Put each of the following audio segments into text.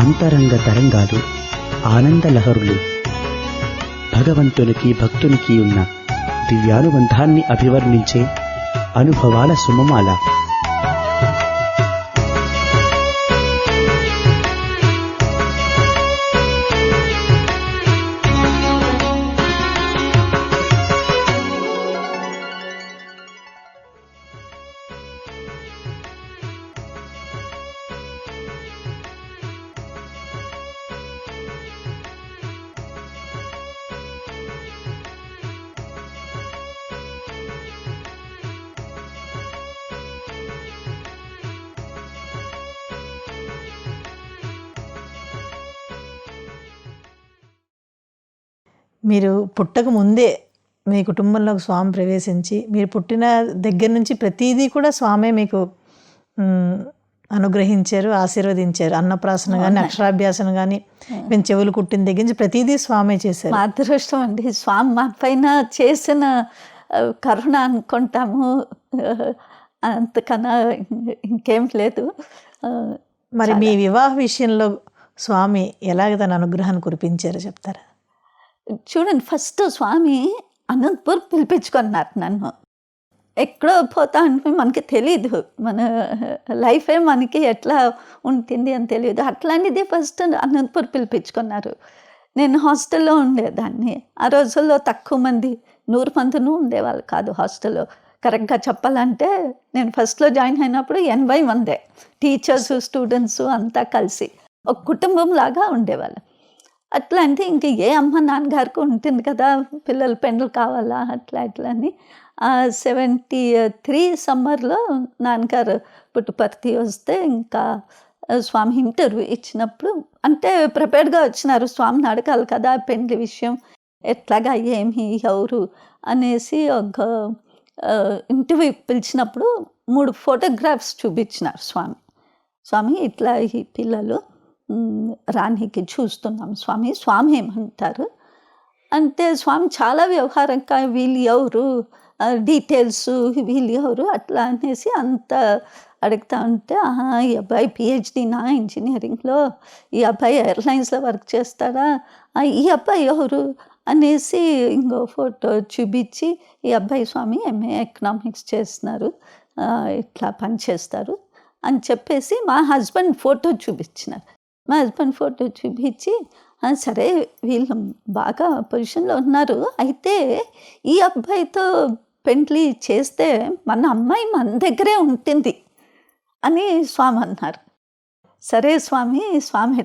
అంతరంగ తరంగాలు, ఆనందలహరులు. భగవంతునికి భక్తునికి ఉన్న దివ్యానుబంధాన్ని అభివర్ణించే అనుభవాల సుమమాల. మీరు పుట్టక ముందే మీ కుటుంబంలోకి స్వామి ప్రవేశించి, మీరు పుట్టిన దగ్గర నుంచి ప్రతిదీ కూడా స్వామే మీకు అనుగ్రహించారు, ఆశీర్వదించారు. అన్నప్రాసన కానీ, అక్షరాభ్యాసన కానీ, మేము చెవులు కుట్టిన దగ్గర నుంచి ప్రతిదీ స్వామే చేశారు. మా అదృష్టం అండి. స్వామి మా పైన చేసిన కరుణ అనుకుంటాము, అంతకన్నా ఇంకేం లేదు. మరి మీ వివాహ విషయంలో స్వామి ఎలాగ తన అనుగ్రహాన్ని కురిపించారో చెప్తారా? చూడండి, ఫస్ట్ స్వామి అనంతపూర్ పిలిపించుకున్నారు నన్ను. ఎక్కడో పోతా అంటే మనకి తెలీదు, మన లైఫే మనకి ఎట్లా ఉంటుంది అని తెలియదు. అట్లాంటిది ఫస్ట్ అనంతపూర్ పిలిపించుకున్నారు. నేను హాస్టల్లో ఉండేదాన్ని. ఆ రోజుల్లో తక్కువ మంది, 100 మందినూ ఉండేవాళ్ళు కాదు హాస్టల్లో. కరెక్ట్గా చెప్పాలంటే నేను ఫస్ట్లో జాయిన్ అయినప్పుడు 80 మందే, టీచర్స్, స్టూడెంట్స్ అంతా కలిసి ఒక కుటుంబం లాగా ఉండేవాళ్ళు. అట్లా అంటే ఇంక ఏ అమ్మ నాన్నగారికి ఉంటుంది కదా, పిల్లలు పెండ్లు కావాలా అట్లా అని 73 సమ్మర్లో నాన్నగారు పుట్టుపర్తి వస్తే ఇంకా స్వామి ఇంటర్వ్యూ ఇచ్చినప్పుడు, అంటే ప్రిపేర్డ్గా వచ్చినారు, స్వామిని అడగాలి కదా పెండ్లి విషయం ఎట్లాగా ఏమి ఎవరు అనేసి. ఒక ఇంటర్వ్యూ పిలిచినప్పుడు 3 ఫోటోగ్రాఫ్స్ చూపించినారు స్వామి ఇట్లా ఈ పిల్లలు రాణికి చూస్తున్నాం స్వామి ఏమంటారు అంటే, స్వామి చాలా వ్యవహారంగా వీళ్ళు ఎవరు, డీటెయిల్స్ వీళ్ళు ఎవరు అట్లా అనేసి అంత అడుగుతా ఉంటే, ఈ అబ్బాయి పిహెచ్డీనా ఇంజనీరింగ్లో, ఈ అబ్బాయి ఎయిర్లైన్స్లో వర్క్ చేస్తాడా, ఈ అబ్బాయి ఎవరు అనేసి ఇంకో ఫోటో చూపించి, ఈ అబ్బాయి స్వామి ఎంఏ ఎకనామిక్స్ చేస్తున్నారు, ఇట్లా పనిచేస్తారు అని చెప్పేసి మా హస్బెండ్ ఫోటో చూపించినారు. మా హస్బెండ్ ఫోటో చూపించి, సరే వీళ్ళు బాగా పొజిషన్లో ఉన్నారు, అయితే ఈ అబ్బాయితో పెండ్లి చేస్తే మన అమ్మాయి మన దగ్గరే ఉంటుంది అని స్వామి అన్నారు. సరే స్వామి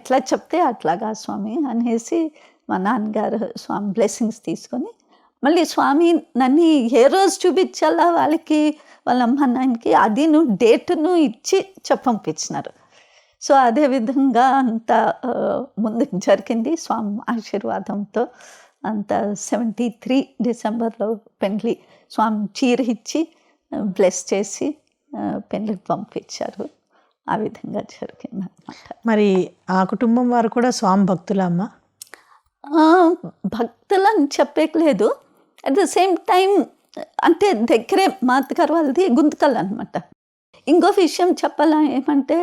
ఎట్లా చెప్తే అట్లాగా స్వామి అనేసి మా నాన్నగారు స్వామి బ్లెస్సింగ్స్ తీసుకొని, మళ్ళీ స్వామి నన్ను ఏ రోజు చూపించాలా వాళ్ళకి, వాళ్ళ అమ్మ నాన్నకి అది డేటును ఇచ్చి పంపించినారు. సో అదేవిధంగా అంత ముందుకు జరిగింది స్వామి ఆశీర్వాదంతో. అంత 73 డిసెంబర్లో పెండ్లి స్వామి చీర ఇచ్చి బ్లెస్ చేసి పెండ్లికి పంపించారు. ఆ విధంగా జరిగింది అన్నమాట. మరి ఆ కుటుంబం వారు కూడా స్వామి భక్తులా అమ్మ? భక్తులని చెప్పలేదు, అట్ ద సేమ్ టైం అంటే దగ్గరే మా అత్తగారు వాళ్ళది గుంతకల్ అనమాట. ఇంకో విషయం చెప్పాలా ఏమంటే,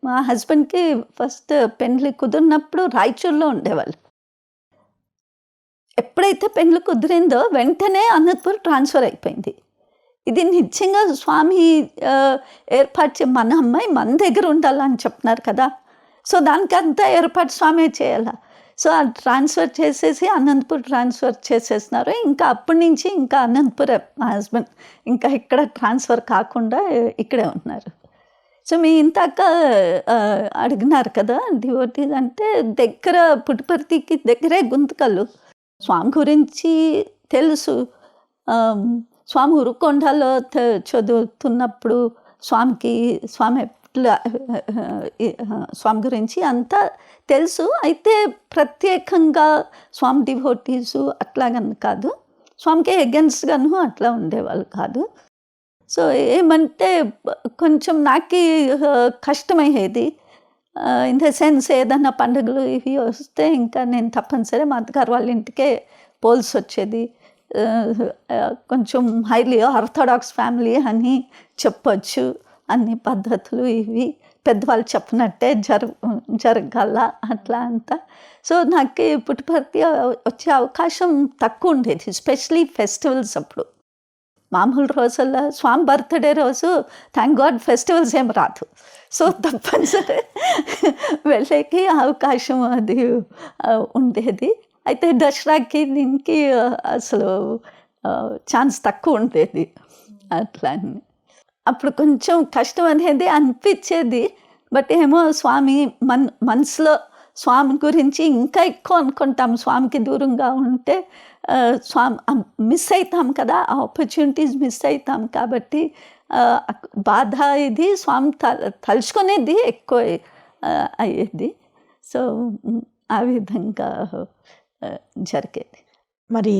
మా హస్బెండ్కి ఫస్ట్ పెండ్లి కుదిరినప్పుడు రాయచూరులో ఉండేవాళ్ళు. ఎప్పుడైతే పెండ్లి కుదిరిందో వెంటనే అనంతపూర్ ట్రాన్స్ఫర్ అయిపోయింది. ఇది నిజంగా స్వామి ఏర్పాటు మన అమ్మాయి మన దగ్గర ఉండాలని చెప్తున్నారు కదా, సో దానికి అంతా ఏర్పాటు స్వామి చేయాలా. సో ఆ ట్రాన్స్ఫర్ చేసేసి అనంతపూర్ ట్రాన్స్ఫర్ చేసేసినారు. ఇంకా అప్పటి నుంచి ఇంకా అనంతపూర్ మా హస్బెండ్ ఇంకా ఇక్కడ ట్రాన్స్ఫర్ కాకుండా ఇక్కడే ఉన్నారు. సో మీ ఇంతాక అడిగినారు కదా డివోటీస్ అంటే, దగ్గర పుట్టుపర్తికి దగ్గరే గుంతకల్లు. స్వామి గురించి తెలుసు. స్వామి ఉరుకొండలో చదువుతున్నప్పుడు స్వామి గురించి అంతా తెలుసు. అయితే ప్రత్యేకంగా స్వామి డివోటీసు అట్లాగని కాదు, స్వామికి అగెన్స్ట్గాను అట్లా ఉండేవాళ్ళు కాదు. సో ఏమంటే కొంచెం నాకు కష్టమయ్యేది, ఇన్ ద సెన్స్ ఏదన్నా పండుగలు ఇవి వస్తే ఇంకా నేను తప్పనిసరి మా అత్తగారు వాళ్ళ ఇంటికే పోల్సి వచ్చేది. కొంచెం హైలీ ఆర్థోడాక్స్ ఫ్యామిలీ అని చెప్పొచ్చు, అన్ని పద్ధతులు ఇవి పెద్దవాళ్ళు చెప్పినట్టే జరగాల అట్లా అంతా. సో నాకు పుట్టపర్తి వచ్చే అవకాశం తక్కువ ఉండేది, ఎస్పెషలీ ఫెస్టివల్స్ అప్పుడు. మామూలు రోజుల్లో స్వామి బర్త్డే రోజు థ్యాంక్ గాడ్ ఫెస్టివల్స్ ఏం రాదు. సో తప్పనిసరి వెళ్ళేకి అవకాశం అది ఉండేది. అయితే దసరాకి దీనికి అసలు ఛాన్స్ తక్కువ ఉండేది అట్లా. అప్పుడు కొంచెం కష్టం అనేది అనిపించేది. బట్ ఏమో స్వామి మనసులో స్వామి గురించి ఇంకా ఎక్కువ అనుకుంటాం. స్వామికి దూరంగా ఉంటే స్వామి మిస్ అవుతాం కదా, ఆపర్చునిటీస్ మిస్ అవుతాం. కాబట్టి బాధ ఇది స్వామి తలుచుకునేది ఎక్కువ అయ్యేది. సో ఆ విధంగా జరిగేది. మరి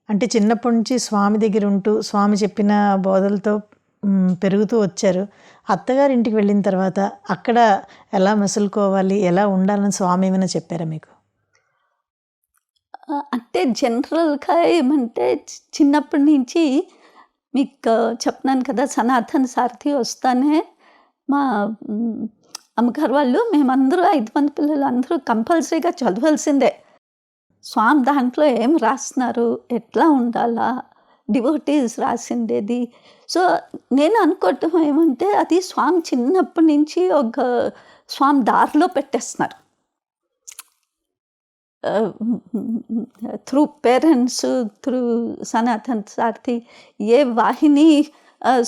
అంటే చిన్నప్పటి నుంచి స్వామి దగ్గర ఉంటూ స్వామి చెప్పిన బోధలతో పెరుగుతూ వచ్చారు. అత్తగారి ఇంటికి వెళ్ళిన తర్వాత అక్కడ ఎలా మసులుకోవాలి, ఎలా ఉండాలని స్వామి ఏమైనా చెప్పారా మీకు? అంటే జనరల్గా ఏమంటే చిన్నప్పటి నుంచి మీకు చెప్తున్నాను కదా, సనాతన సారథి వస్తానే మా అమ్మగారు వాళ్ళు మేమందరూ 5 మంది పిల్లలు అందరూ కంపల్సరీగా చదవాల్సిందే. స్వామి దాంట్లో ఏం రాస్తున్నారు, ఎట్లా ఉండాలా, డివోటీస్ రాసిండేది. సో నేను అనుకోవటం ఏమంటే అది స్వామి చిన్నప్పటి నుంచి ఒక స్వామి దారిలో పెట్టేస్తున్నారు. త్రూ పేరెంట్స్, త్రూ సనాతన సారథి ఏ వాహిని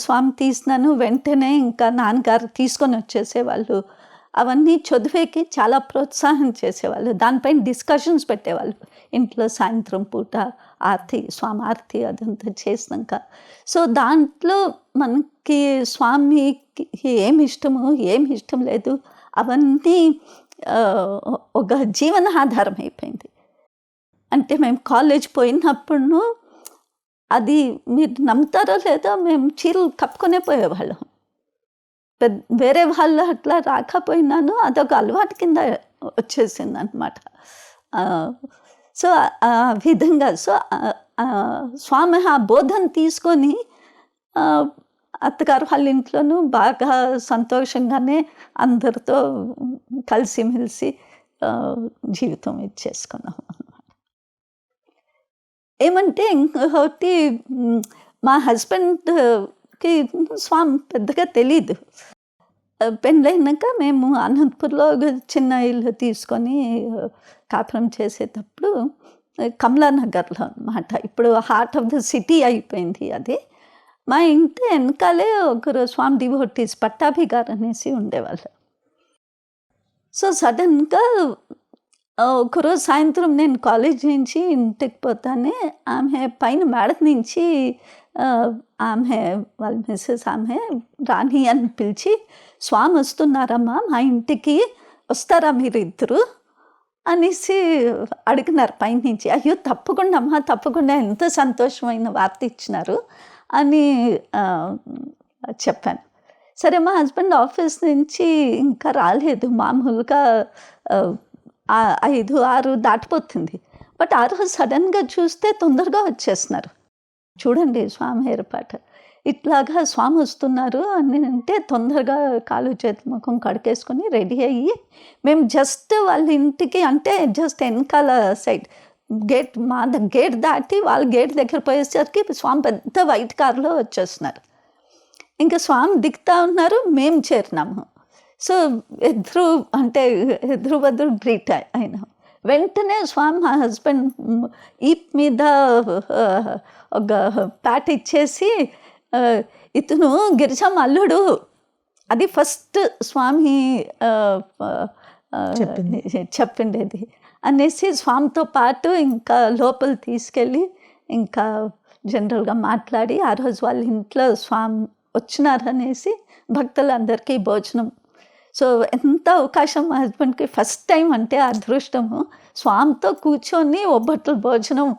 స్వామి తీసినాను వెంటనే ఇంకా నాన్నగారు తీసుకొని వచ్చేసేవాళ్ళు. అవన్నీ చదివేకి చాలా ప్రోత్సాహం చేసేవాళ్ళు. దానిపైన డిస్కషన్స్ పెట్టేవాళ్ళు ఇంట్లో సాయంత్రం పూట ఆరతి, స్వామి ఆరతి అదంతా చేసినాక. సో దాంట్లో మనకి స్వామికి ఏమి ఇష్టము ఏమి ఇష్టం లేదు అవన్నీ ఒక జీవనాధారం అయిపోయింది. అంటే మేము కాలేజ్ పోయినప్పుడు అది మీరు నమ్ముతారో లేదో మేము చీరలు కప్పుకొనే పోయేవాళ్ళం. వేరే వాళ్ళు అట్లా రాకపోయినాను అదొక అలవాటు కింద వచ్చేసింది అనమాట. సో ఆ విధంగా సో స్వామి ఆ బోధన తీసుకొని అత్తగారు వాళ్ళ ఇంట్లోనూ బాగా సంతోషంగానే అందరితో కలిసిమెలిసి జీవితం ఇచ్చేసుకున్నాం అన్నమాట. ఏమంటే ఇంకొకటి మా హస్బెండ్కి స్వామి పెద్దగా తెలీదు. పెళ్ళైనాక మేము అనంతపూర్లో చిన్న ఇల్లు తీసుకొని కాపురం చేసేటప్పుడు కమలానగర్లో అన్నమాట. ఇప్పుడు హార్ట్ ఆఫ్ ద సిటీ అయిపోయింది అది. మా ఇంటి వెనకాలే ఒకరు స్వామి డివోటీస్ పట్టాభి గారు అనేసి ఉండేవాళ్ళు. సో సడన్గా ఒకరోజు సాయంత్రం నేను కాలేజ్ నుంచి ఇంటికి పోతానే ఆమె పైన మేడ నుంచి ఆమె వాళ్ళ మిస్సెస్ ఆమె రాణి అని పిలిచి, స్వామి వస్తున్నారమ్మా మా ఇంటికి, వస్తారా మీరు ఇద్దరు అనేసి అడిగినారు పైనుంచి. అయ్యో తప్పకుండా అమ్మా తప్పకుండా, ఎంత సంతోషమైన వార్త ఇచ్చినారు అని చెప్పాను. సరే మా హస్బెండ్ ఆఫీస్ నుంచి ఇంకా రాలేదు. మామూలుగా 5-6 దాటిపోతుంది. బట్ ఆ రోజు సడన్గా చూస్తే తొందరగా వచ్చేస్తున్నారు. చూడండి స్వామి ఏర్పాటు, ఇట్లాగా స్వామి వస్తున్నారు అని అంటే తొందరగా కాలు చేతులు ముఖం కడిగేసుకొని రెడీ అయ్యి మేము జస్ట్ వాళ్ళ ఇంటికి అంటే జస్ట్ వెనకాల సైడ్ గేట్ గేట్ దాటి వాళ్ళ గేట్ దగ్గర పోయేసరికి స్వామి పెద్ద వైట్ కార్లో వచ్చేస్తున్నారు. ఇంకా స్వామి దిగుతూ ఉన్నారు, మేము చేరినాము. సో ఎదురు బదురు గ్రీట్ అయినాం. వెంటనే స్వామి మా హస్బెండ్ ఈప్ మీద ఒక ప్యాట్ ఇచ్చేసి, ఇతను గిరిజమ్మ అల్లుడు, అది ఫస్ట్ స్వామి చెప్పిండేది అనేసి స్వామితో పాటు ఇంకా లోపల తీసుకెళ్ళి ఇంకా జనరల్గా మాట్లాడి ఆ రోజు వాళ్ళ ఇంట్లో స్వామి వచ్చినారనేసి భక్తులందరికీ భోజనం. సో ఎంత అవకాశం మా హస్బెండ్కి ఫస్ట్ టైం అంటే అదృష్టము, స్వామితో కూర్చొని ఒబ్బట్లు భోజనం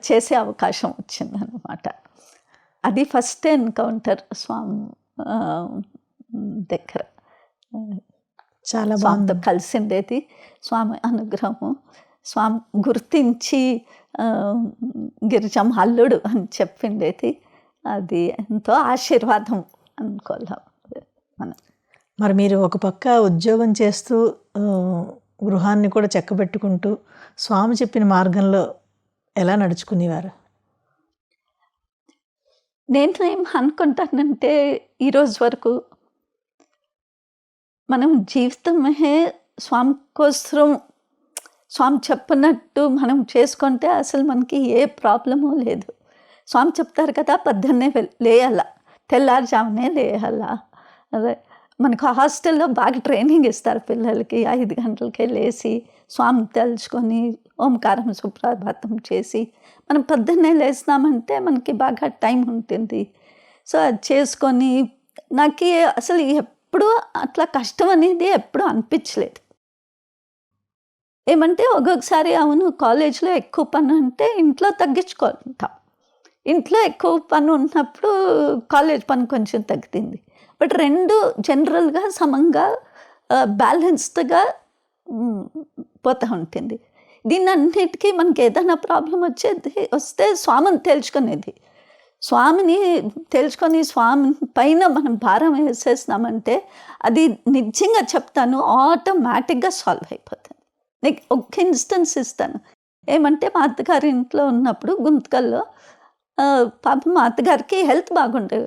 చేసే అవకాశం వచ్చిందనమాట. అది ఫస్ట్ ఎన్కౌంటర్ స్వామి దగ్గర. చాలా స్వామితో కలిసిండేది, స్వామి అనుగ్రహము, స్వామి గుర్తించి గిరిజమ్మ అల్లుడు అని చెప్పిండేది. అది ఎంతో ఆశీర్వాదం అనుకోవాలి మనం. మరి మీరు ఒక పక్క ఉద్యోగం చేస్తూ గృహాన్ని కూడా చక్కబెట్టుకుంటూ స్వామి చెప్పిన మార్గంలో ఎలా నడుచుకునేవారు? నేను ఏం అనుకుంటానంటే ఈరోజు వరకు మనం జీవితమే స్వామి కోసం స్వామి చెప్పినట్టు మనం చేసుకుంటే అసలు మనకి ఏ ప్రాబ్లము లేదు. స్వామి చెప్తారు కదా, పొద్దున్నే లేయాల, తెల్లారుజామునే లేయాల. అదే మనకు హాస్టల్లో బాగా ట్రైనింగ్ ఇస్తారు పిల్లలకి. 5 గంటలకే లేచి స్వామి తలుచుకొని ఓంకారం సుప్రభాతం చేసి మనం పొద్దున్నే లేస్తామంటే మనకి బాగా టైం ఉంటుంది. సో అది చేసుకొని నాకు అసలు ఎప్పుడూ అట్లా కష్టం అనేది ఎప్పుడూ అనిపించలేదు. ఏమంటే ఒక్కొక్కసారి అవును కాలేజ్లో ఎక్కువ పని ఉంటే ఇంట్లో తగ్గించుకుంటాం, ఇంట్లో ఎక్కువ పని ఉన్నప్పుడు కాలేజ్ పని కొంచెం తగ్గుతుంది. బట్ 2 జనరల్గా సమంగా బ్యాలెన్స్డ్గా పోతూ ఉంటుంది. దీన్నన్నిటికీ మనకి ఏదైనా ప్రాబ్లం వస్తే స్వామిని తెలుసుకునేది, స్వామిని తెలుసుకొని స్వామి పైన మనం భారం వేసేసినామంటే అది నిజంగా చెప్తాను ఆటోమేటిక్గా సాల్వ్ అయిపోతుంది. నీకు ఒక ఇన్స్టెన్స్ ఇస్తాను. ఏమంటే మా అత్తగారి ఇంట్లో ఉన్నప్పుడు గుంతకల్లో పాపం మా అత్తగారికి హెల్త్ బాగుండే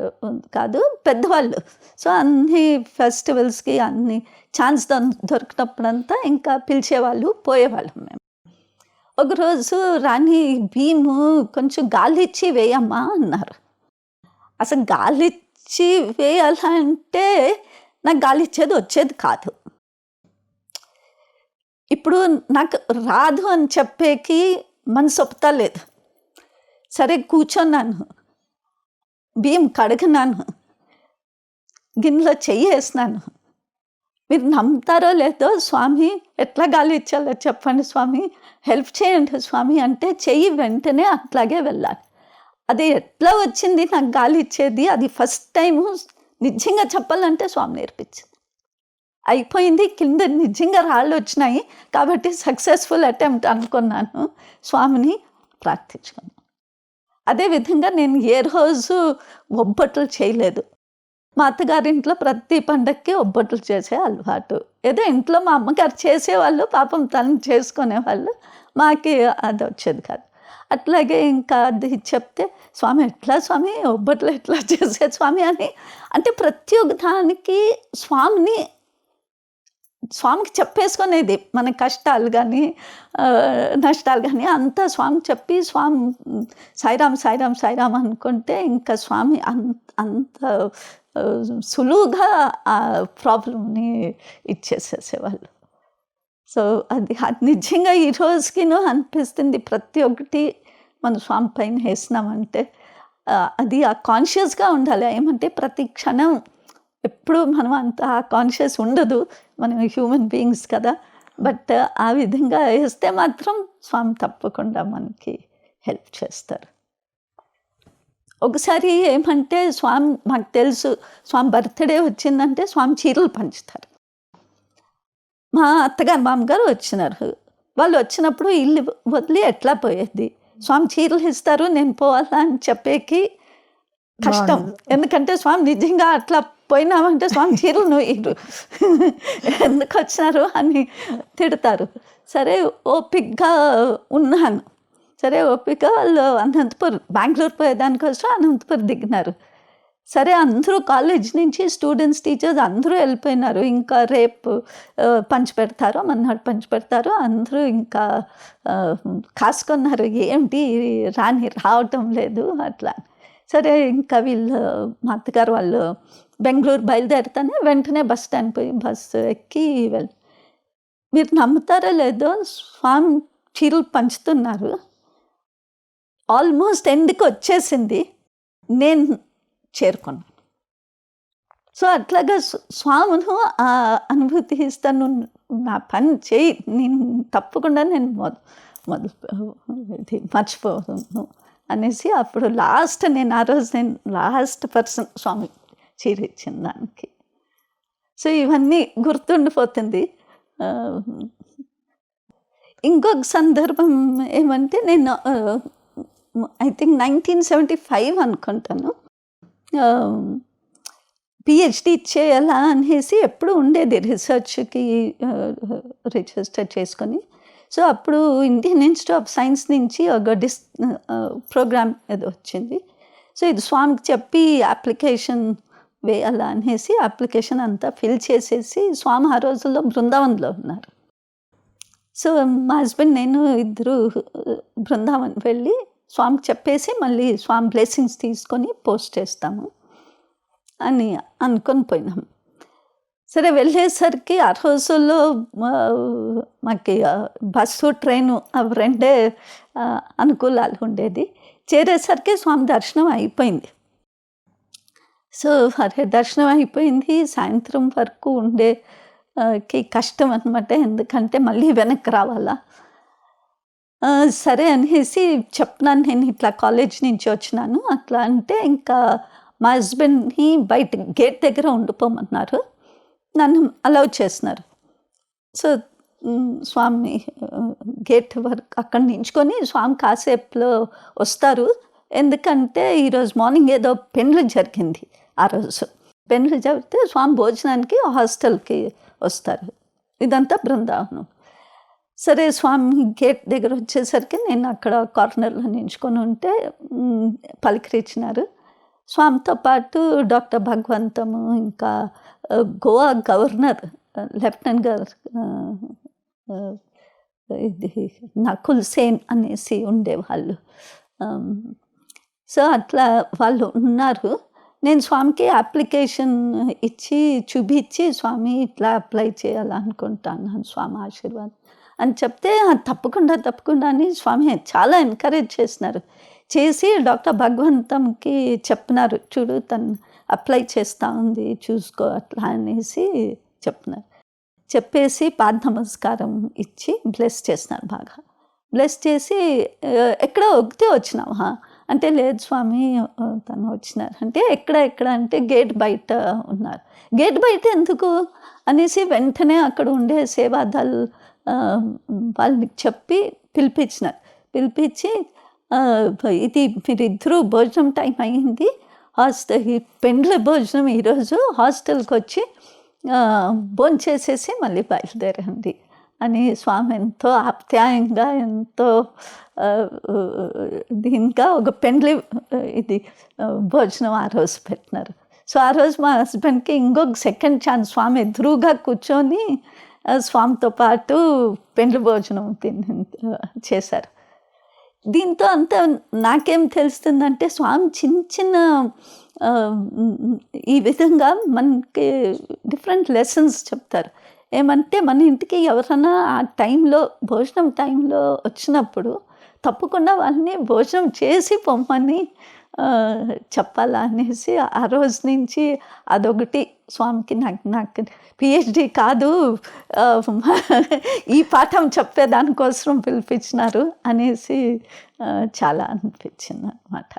కాదు, పెద్దవాళ్ళు. సో అన్ని ఫెస్టివల్స్కి అన్ని ఛాన్స్ దొరికినప్పుడంతా ఇంకా పిలిచేవాళ్ళు, పోయేవాళ్ళం మేము. ఒకరోజు రాణి భీము కొంచెం గాలిచ్చి వేయమ్మా అన్నారు. అసలు గాలిచ్చి వేయాలంటే నాకు గాలిచ్చేది వచ్చేది కాదు. ఇప్పుడు నాకు రాదు అని చెప్పేకి మనసు ఒప్పుతలేదు. సరే కూర్చున్నాను, బియ్యం కడిగినాను, గిన్నెలో చెయ్యి వేసినాను. మీరు నమ్ముతారో లేదో, స్వామి ఎట్లా గాలి ఇచ్చాలో చెప్పండి స్వామి, హెల్ప్ చేయండి స్వామి అంటే చెయ్యి వెంటనే అట్లాగే వెళ్ళాలి. అది ఎట్లా వచ్చింది నాకు గాలి ఇచ్చేది, అది ఫస్ట్ టైము నిజంగా చెప్పాలంటే స్వామి నేర్పించింది. అయిపోయింది, కింద నిజంగా రాళ్ళు వచ్చినాయి కాబట్టి సక్సెస్ఫుల్ అటెంప్ట్ అనుకున్నాను, స్వామిని ప్రార్థించుకున్నాను. అదేవిధంగా నేను ఏ రోజు ఒబ్బట్లు చేయలేదు. మా అత్తగారింట్లో ప్రతి పండగకి ఒబ్బట్లు చేసే అలవాటు. ఏదో ఇంట్లో మా అమ్మగారు చేసేవాళ్ళు, పాపం తను చేసుకునేవాళ్ళు, మాకి అది వచ్చేది కాదు. అట్లాగే ఇంకా అది చెప్తే స్వామి ఎట్లా స్వామి ఒబ్బట్లు ఎట్లా చేసే స్వామి అని, అంటే ప్రతి ఒక్క దానికి స్వామికి చెప్పేసుకునేది. మన కష్టాలు కానీ నష్టాలు కానీ అంతా స్వామికి చెప్పి స్వామి సాయిరామ్ సాయిరామ్ సాయిరామ్ అనుకుంటే ఇంకా స్వామి అంత సులువుగా ఆ ప్రాబ్లమ్ని ఇచ్చేసేసేవాళ్ళు. సో అది నిజంగా ఈ రోజుకినూ అనిపిస్తుంది, ప్రతి ఒక్కటి మన స్వామి పైన వేసినామంటే అది ఆ కాన్షియస్గా ఉండాలి. ఏమంటే ప్రతి క్షణం ఎప్పుడు మనం అంత కాన్షియస్ ఉండదు, మనం హ్యూమన్ బీయింగ్స్ కదా. బట్ ఆ విధంగా వేస్తే మాత్రం స్వామి తప్పకుండా మనకి హెల్ప్ చేస్తారు. ఒకసారి ఏమంటే స్వామి మాకు తెలుసు, స్వామి బర్త్డే వచ్చిందంటే స్వామి చీరలు పంచుతారు. మా అత్తగారు మామగారు వచ్చినారు, వాళ్ళు వచ్చినప్పుడు ఇల్లు వదిలి ఎట్లా పోయేది, స్వామి చీరలు ఇస్తారు నేను పోవాలా అని చెప్పేకి కష్టం. ఎందుకంటే స్వామి నిజంగా అట్లా పోయినామంటే స్వామి చీరలు నువ్వు ఎందుకు వచ్చినారు అని తిడతారు. సరే ఓపికగా ఉన్నాను. సరే ఓపిక వాళ్ళు అనంతపూర్ బెంగళూరు పోయేదానికోసం అనంతపూర్ దిగినారు. సరే అందరూ కాలేజ్ నుంచి స్టూడెంట్స్ టీచర్స్ అందరూ వెళ్ళిపోయినారు. ఇంకా రేపు పంచిపెడతారో మన్నాడు పంచిపెడతారో అందరూ ఇంకా కాసుకున్నారు, ఏంటి రాని రావటం లేదు అట్లా. సరే ఇంకా వీళ్ళు మా అత్తగారు వాళ్ళు బెంగళూరు బయలుదేరుతానే వెంటనే బస్ స్టాండ్ పోయి బస్సు ఎక్కి మీరు నమ్ముతారో లేదో స్వామి చీరలు పంచుతున్నారు, ఆల్మోస్ట్ ఎండ్కి వచ్చేసింది, నేను చేరుకున్నాను. సో అట్లాగా స్వామిను ఆ అనుభూతి ఇస్తాను, నా పని చేయి, నేను తప్పకుండా నేను మర్చిపోను అనేసి అప్పుడు నేను ఆ రోజు లాస్ట్ పర్సన్ స్వామి చీర ఇచ్చిన దానికి. సో ఇవన్నీ గుర్తుండిపోతుంది. ఇంకొక సందర్భం ఏమంటే నేను ఐ థింక్ 1975 అనుకుంటాను, పిహెచ్డి చేయాలా అనేసి ఎప్పుడు ఉండేది రీసెర్చ్కి రిజిస్టర్ చేసుకొని. సో అప్పుడు ఇండియన్ ఇన్స్టిట్యూట్ ఆఫ్ సైన్స్ నుంచి ఒక ప్రోగ్రామ్ ఏదో వచ్చింది. సో ఇది స్వామికి చెప్పి అప్లికేషన్ వేయాలా అనేసి అప్లికేషన్ అంతా ఫిల్ చేసేసి స్వామి ఆ రోజుల్లో బృందావన్లో ఉన్నారు. సో మా హస్బెండ్ నేను ఇద్దరు బృందావన్ వెళ్ళి స్వామికి చెప్పేసి మళ్ళీ స్వామి బ్లెస్సింగ్స్ తీసుకొని పోస్ట్ చేస్తాము అని అనుకొని పోయినాం. సరే వెళ్ళేసరికి ఆ రోజుల్లో మాకు బస్సు ట్రైను అవి రెండే అనుకూలాలు ఉండేది. చేరేసరికి స్వామి దర్శనం అయిపోయింది. సో అరే దర్శనం అయిపోయింది, సాయంత్రం వరకు ఉండేకి కష్టం అనమాట, ఎందుకంటే మళ్ళీ వెనక్కి రావాలా. సరే అనేసి చెప్తున్నాను, నేను ఇట్లా కాలేజ్ నుంచి వచ్చినాను అట్లా అంటే ఇంకా మా హస్బెండ్ని బయట గేట్ దగ్గర ఉండిపోమన్నారు, నన్ను అలౌ చేస్తున్నారు. సో స్వామి గేట్ వరకు అక్కడ నించుకొని స్వామి కాసేపులో వస్తారు, ఎందుకంటే ఈరోజు మార్నింగ్ ఏదో పెండ్లు జరిగింది. ఆ రోజు పెండ్లు జరిగితే స్వామి భోజనానికి హాస్టల్కి వస్తారు. ఇదంతా బృందావనం. సరే స్వామి గేట్ దగ్గర వచ్చేసరికి నేను అక్కడ కార్నర్లో నించుకొని ఉంటే పలికిరిచ్చినారు. స్వామితో పాటు డాక్టర్ భగవంతము, ఇంకా గోవా గవర్నర్ లెఫ్టినెంట్ ఇది నకుల్ సేన్ అనేసి ఉండేవాళ్ళు. సో అట్లా వాళ్ళు ఉన్నారు. నేను స్వామికి అప్లికేషన్ ఇచ్చి చూపించి, స్వామి ఇట్లా అప్లై చేయాలనుకుంటాను, స్వామి ఆశీర్వాదం అని చెప్తే తప్పకుండా అని స్వామి చాలా ఎంకరేజ్ చేసినారు. చేసి డాక్టర్ భగవంతంకి చెప్పినారు, చూడు తను అప్లై చేస్తూ ఉంది చూసుకో అట్లా అనేసి చెప్పినారు. చెప్పేసి పాద నమస్కారం ఇచ్చి బ్లెస్ చేసినారు. బాగా బ్లెస్ చేసి ఎక్కడో ఒకతే వచ్చినావా అంటే, లేదు స్వామి తను వచ్చినారు అంటే, ఎక్కడ అంటే గేట్ బయట ఉన్నారు. గేట్ బయట ఎందుకు అనేసి వెంటనే అక్కడ ఉండే సేవాదల్ వాళ్ళకి చెప్పి పిలిపించినారు. పిలిపించి ఇది మీరిద్దరూ భోజనం టైం అయ్యింది, ఈ పెండ్ల భోజనం ఈరోజు హాస్టల్కి వచ్చి భోంచేసేసి మళ్ళీ బయలుదేరండి అని స్వామి ఎంతో ఆప్యాయంగా, ఎంతో దీనిగా ఒక పెండ్లి ఇది భోజనం ఆ రోజు పెట్టినారు. సో ఆ రోజు మా హస్బెండ్కి ఇంకొక సెకండ్ ఛాన్స్, స్వామి ఎదురుగా కూర్చొని స్వామితో పాటు పెండ్లి భోజనం చేశారు. దీంతో అంతా నాకేం తెలుస్తుందంటే, స్వామి చిన్న ఈ విధంగా మనకి డిఫరెంట్ లెసన్స్ చెప్తారు. ఏమంటే మన ఇంటికి ఎవరైనా ఆ టైంలో భోజనం టైంలో వచ్చినప్పుడు తప్పకుండా వాళ్ళని భోజనం చేసి పొమ్మని చెప్పాలా అనేసి ఆ రోజు నుంచి అదొకటి స్వామికి నాకు పిహెచ్డి కాదు, ఈ పాఠం చెప్పేదానికోసం పిలిపించినారు అనేసి చాలా అనిపించింది అన్నమాట.